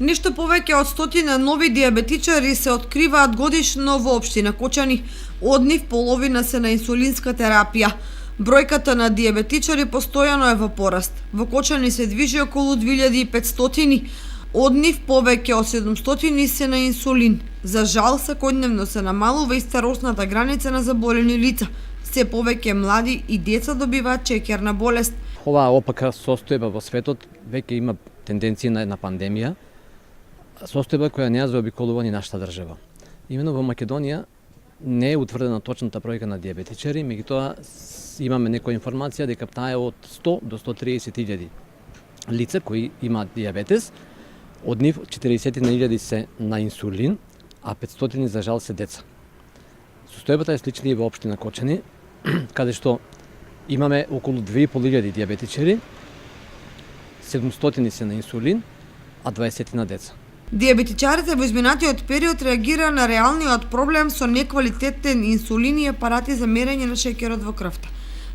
Нешто повеќе од 100 нови диабетичари се откриваат годишно во општина Кочани, од нив половина се на инсулинска терапија. Бројката на диабетичари постојано е во пораст. Во Кочани се движи околу 2500, од нив повеќе од 700 се на инсулин. За жал, секојдневно се намалува и старосната граница на заболени лица. Се повеќе млади и деца добиваат чекерна болест. Оваа опака состојба во светот веќе има тенденција на една пандемија, состојба која не ја заобиколува ни нашата држава. Имено во Македонија не е утврдена точната бројка на диабетичари, меѓутоа имаме некоја информација дека таа е од 100 до 130 илјади лица кои имаат диабетес, од нив 40.000 се на инсулин, а 500 за жал се деца. Состојбата е слична и во општина Кочани, каде што имаме околу 2.500 диабетичари, 700 се на инсулин, а 20 на деца. Диабетичарите во изминатиот период реагира на реалниот проблем со неквалитетен инсулин и апарати за мерење на шеќерот во крвта.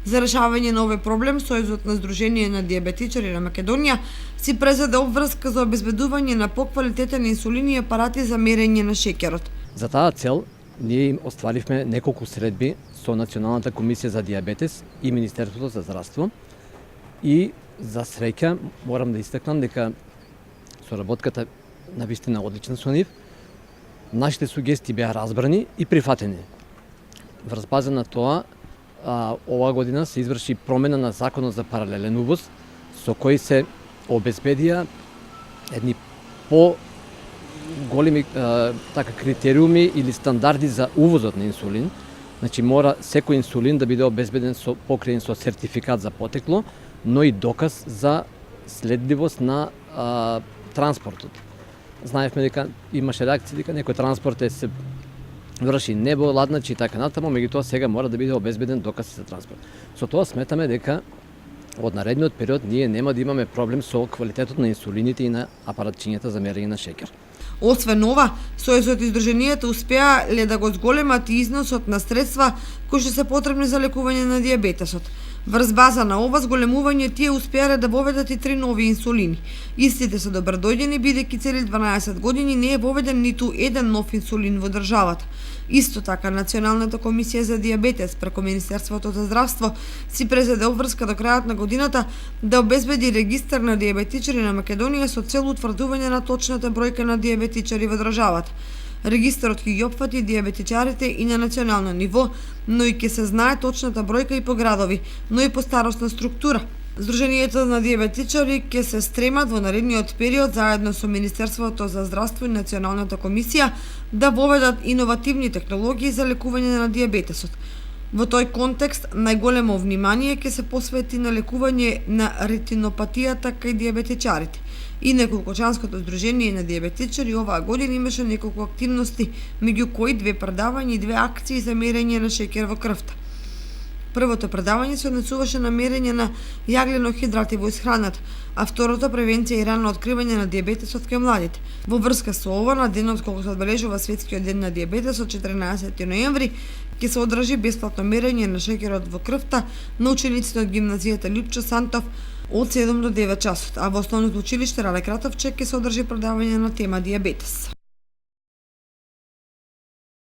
За решавање на овој проблем, Сојузот на Сдружение на диабетичари на Македонија си презеде обврска за обезбедување на поквалитетен инсулин и апарати за мерење на шеќерот. За таа цел, ние им остваривме неколку средби со Националната комисија за диабетес и Министерството за здравство и за среќа морам да истакнам дека соработката навистина одлична со нив. Нашите сугестии беа разбрани и прифатени. Врз база на тоа, оваа година се изврши промена на Законот за паралелен увоз, со кој се обезбедија едни големи критериуми или стандарди за увозот на инсулин. Значи мора секој инсулин да биде обезбеден покриен со сертификат за потекло, но и доказ за следливост на транспортот. Знаевме дека имаше реакција дека некој транспорт се врши небо, ладначи и така натаму, меѓутоа сега мора да биде обезбеден доказ за транспорт. Со тоа сметаме дека од наредниот период ние нема да имаме проблем со квалитетот на инсулините и на апаратчињата за мерење на шеќер. Освен ова, Сојузот и Сдруженијата успеале да го зголемат и износот на средства кои што се потребни за лекување на диабетесот. Врз база на ова зголемување тие успеале да воведат и 3 нови инсулини. Истите се добродојдени бидејќи цели 12 години не е воведен ниту еден нов инсулин во државата. Исто така, Националната комисија за диабетес преку Министерството за здравство си презеде обврска до крајот на годината да обезбеди регистар на диабетичари на Македонија со цел утврдување на точната бројка на диабетичари во државата. Регистарот ќе ги опфати диабетичарите и на национално ниво, но и ќе се знае точната бројка и по градови, но и по старосна структура. Сдруженијето на диабетичари ќе се стремат во наредниот период заедно со Министерството за здравство и Националната комисија да воведат иновативни технологии за лекување на диабетесот. Во тој контекст, најголемо внимание ќе се посвети на лекување на ретинопатијата кај диабетичарите. Инаку Кочанското сдружение на диабетичари оваа година имаше неколку активности, меѓу кои 2 предавања и 2 акции за мерење на шеќер во крвта. Првото предавање се однесуваше на мерење на јагленохидрати во исхраната, а второто превенција и рано откривање на диабетесот кај младите. Во врска со ова, на денот кога се одбележува Светскиот ден на диабетесот 14 ноември, ќе се одржи бесплатно мерење на шеќерот во крвта на учениците од гимназијата Липчо Сантов од 7 до 9 часот, а во основното училиште Рале Кратовче ќе се одржи предавање на тема диабетес.